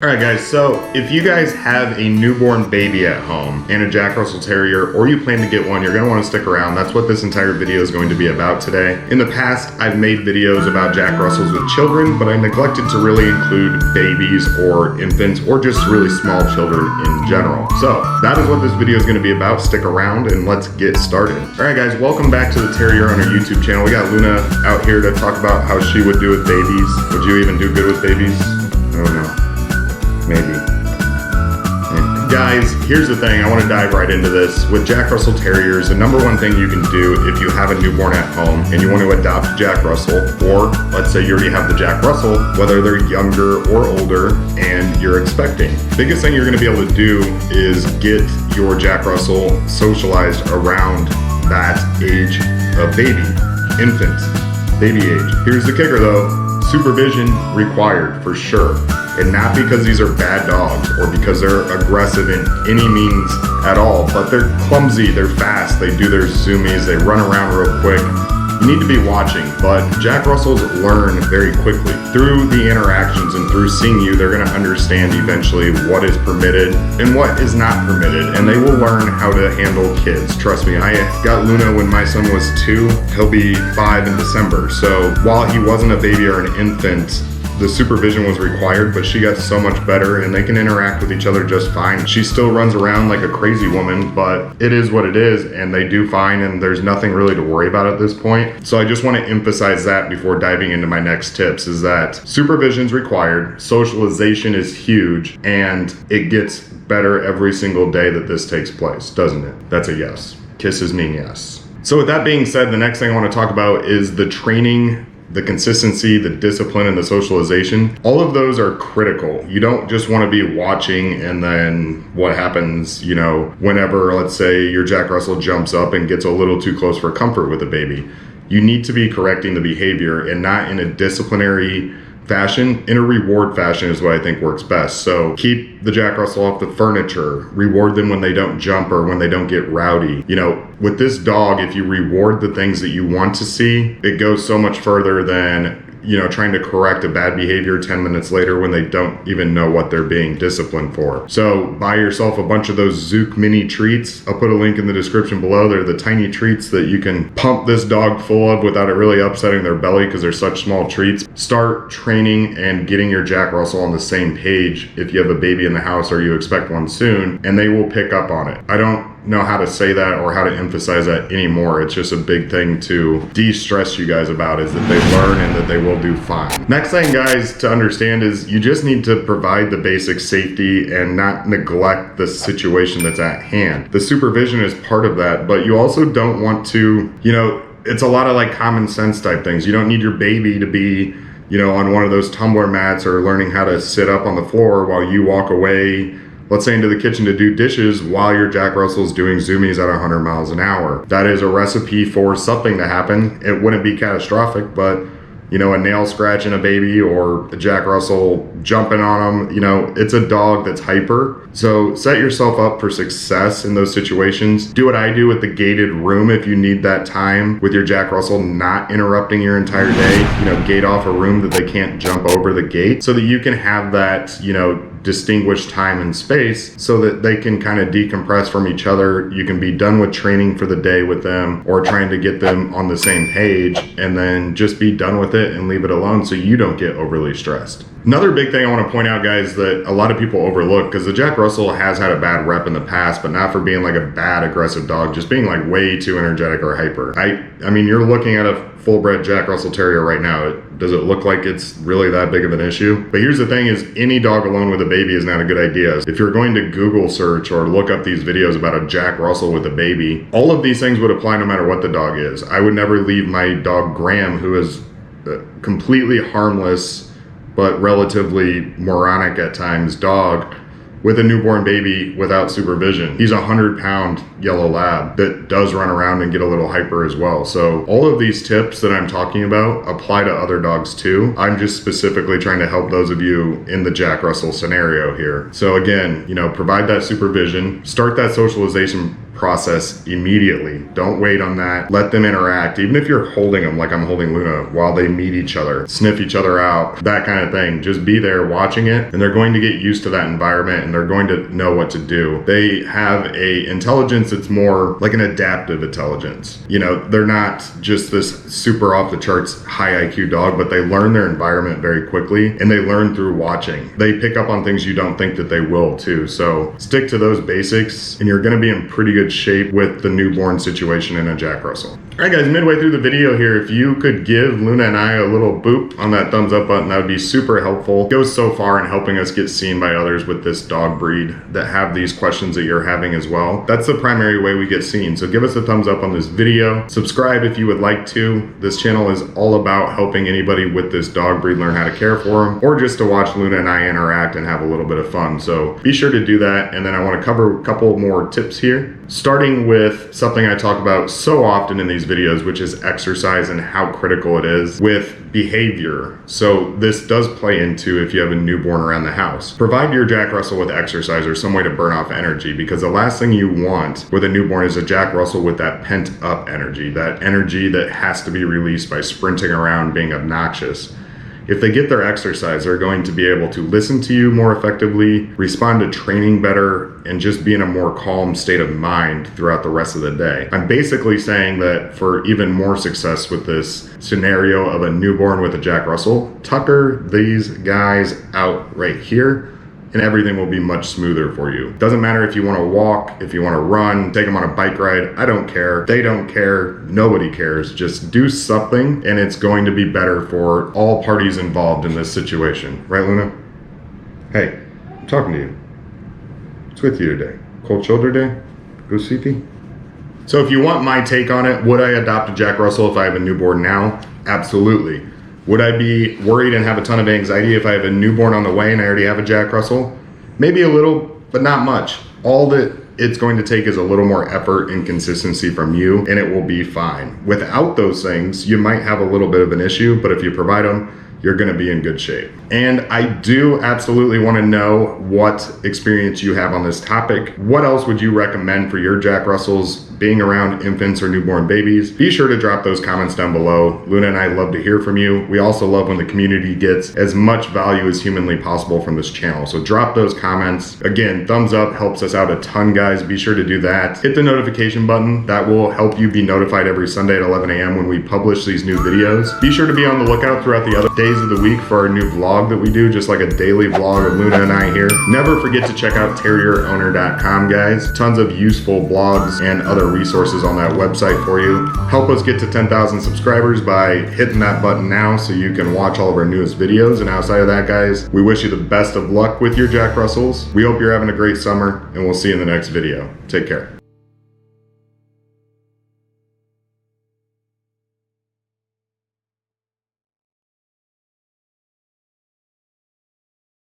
Alright guys, so if you guys have a newborn baby at home and a Jack Russell Terrier, or you plan to get one, you're going to want to stick around. That's what this entire video is going to be about today. In the past, I've made videos about Jack Russells with children, but I neglected to really include babies or infants or just really small children in general. So that is what this video is going to be about. Stick around and let's get started. Alright guys, welcome back to the Terrier on our YouTube channel. We got Luna out here to talk about how she would do with babies. Would you even do good with babies? I don't know. Maybe. Guys, here's the thing, I want to dive right into this. With Jack Russell Terriers, the number one thing you can do if you have a newborn at home and you want to adopt a Jack Russell, or let's say you already have the Jack Russell, whether they're younger or older and you're expecting. Biggest thing you're going to be able to do is get your Jack Russell socialized around that age of baby, infant, baby age. Here's the kicker though, supervision required for sure. And not because these are bad dogs or because they're aggressive in any means at all, but they're clumsy, they're fast, they do their zoomies, they run around real quick. You need to be watching, but Jack Russells learn very quickly. Through the interactions and through seeing you, they're gonna understand eventually what is permitted and what is not permitted, and they will learn how to handle kids. Trust me, I got Luna when my son was 2, he'll be 5 in December. So while he wasn't a baby or an infant, the supervision was required, but she got so much better and they can interact with each other just fine. She still runs around like a crazy woman, but it is what it is and they do fine and there's nothing really to worry about at this point. So I just want to emphasize that before diving into my next tips, is that supervision is required, socialization is huge, and it gets better every single day that this takes place, doesn't it? That's a yes. Kisses mean yes. So with that being said, the next thing I want to talk about is the training, the consistency, the discipline, and the socialization. All of those are critical. You don't just want to be watching and then what happens, you know, whenever, let's say, your Jack Russell jumps up and gets a little too close for comfort with a baby. You need to be correcting the behavior and not in a disciplinary fashion. In a reward fashion is what I think works best. So keep the Jack Russell off the furniture, reward them when they don't jump or when they don't get rowdy. You know, with this dog, if you reward the things that you want to see, it goes so much further than, you know, trying to correct a bad behavior 10 minutes later when they don't even know what they're being disciplined for. So buy yourself a bunch of those Zook mini treats. I'll put a link in the description below. They're the tiny treats that you can pump this dog full of without it really upsetting their belly because they're such small treats. Start training and getting your Jack Russell on the same page if you have a baby in the house or you expect one soon, and they will pick up on it. I don't know how to say that or how to emphasize that anymore. It's just a big thing to de-stress you guys about, is that they learn and that they will do fine. Next thing, guys, to understand is you just need to provide the basic safety and not neglect the situation that's at hand. The supervision is part of that, but you also don't want to, you know, it's a lot of like common sense type things. You don't need your baby to be, you know, on one of those tumbler mats or learning how to sit up on the floor while you walk away, let's say into the kitchen to do dishes while your Jack Russell's doing zoomies at 100 miles an hour. That is a recipe for something to happen. It wouldn't be catastrophic, but you know, a nail scratching a baby or a Jack Russell jumping on them, you know, it's a dog that's hyper. So set yourself up for success in those situations. Do what I do with the gated room if you need that time with your Jack Russell not interrupting your entire day. You know, gate off a room that they can't jump over the gate so that you can have that, you know, distinguished time and space so that they can kind of decompress from each other. You can be done with training for the day with them or trying to get them on the same page, and then just be done with it and leave it alone so you don't get overly stressed. Another big thing I want to point out, guys, that a lot of people overlook, because the Jack Russell has had a bad rep in the past, but not for being like a bad aggressive dog, just being like way too energetic or hyper. I mean, you're looking at a full-bred Jack Russell Terrier right now. Does it look like it's really that big of an issue? But here's the thing, is any dog alone with a baby is not a good idea. If you're going to Google search or look up these videos about a Jack Russell with a baby, all of these things would apply no matter what the dog is. I would never leave my dog Graham, who is completely harmless but relatively moronic at times dog, with a newborn baby without supervision. He's a 100-pound yellow lab that does run around and get a little hyper as well. So all of these tips that I'm talking about apply to other dogs too. I'm just specifically trying to help those of you in the Jack Russell scenario here. So again, you know, provide that supervision, start that socialization process immediately. Don't wait on that. Let them interact. Even if you're holding them like I'm holding Luna while they meet each other, sniff each other out, that kind of thing. Just be there watching it, and they're going to get used to that environment, and they're going to know what to do. They have a intelligence that's more like an adaptive intelligence. You know, they're not just this super off the charts high IQ dog, but they learn their environment very quickly, and they learn through watching. They pick up on things you don't think that they will too. So stick to those basics, and you're going to be in pretty good shape with the newborn situation in a Jack Russell. All right, guys, midway through the video here, if you could give Luna and I a little boop on that thumbs up button, that would be super helpful. It goes so far in helping us get seen by others with this dog breed that have these questions that you're having as well. That's the primary way we get seen. So give us a thumbs up on this video. Subscribe if you would like to. This channel is all about helping anybody with this dog breed learn how to care for them, or just to watch Luna and I interact and have a little bit of fun. So be sure to do that. And then I want to cover a couple more tips here, starting with something I talk about so often in these videos, which is exercise and how critical it is with behavior. So this does play into if you have a newborn around the house. Provide your Jack Russell with exercise or some way to burn off energy, because the last thing you want with a newborn is a Jack Russell with that pent up energy, that energy that has to be released by sprinting around being obnoxious. If they get their exercise, they're going to be able to listen to you more effectively, respond to training better, and just be in a more calm state of mind throughout the rest of the day. I'm basically saying that for even more success with this scenario of a newborn with a Jack Russell, tucker these guys out right here, and everything will be much smoother for you. Doesn't matter if you want to walk, if you want to run, take them on a bike ride. I don't care. They don't care. Nobody cares. Just do something, and it's going to be better for all parties involved in this situation. Right, Luna? Hey, I'm talking to you. What's with you today? Cold shoulder day? Go sleepy? So if you want my take on it, would I adopt a Jack Russell if I have a newborn now? Absolutely. Would I be worried and have a ton of anxiety if I have a newborn on the way and I already have a Jack Russell? Maybe a little, but not much. All that it's going to take is a little more effort and consistency from you, and it will be fine. Without those things, you might have a little bit of an issue, but if you provide them, you're going to be in good shape. And I do absolutely want to know what experience you have on this topic. What else would you recommend for your Jack Russells being around infants or newborn babies? Be sure to drop those comments down below. Luna and I love to hear from you. We also love when the community gets as much value as humanly possible from this channel. So drop those comments. Again, thumbs up helps us out a ton, guys. Be sure to do that. Hit the notification button. That will help you be notified every Sunday at 11 a.m. when we publish these new videos. Be sure to be on the lookout throughout the other days of the week for our new vlog that we do, just like a daily vlog of Luna and I here. Never forget to check out terrierowner.com, guys. Tons of useful blogs and other resources on that website for you. Help us get to 10,000 subscribers by hitting that button now so you can watch all of our newest videos. And outside of that, guys, we wish you the best of luck with your Jack Russells. We hope you're having a great summer, and we'll see you in the next video. Take care.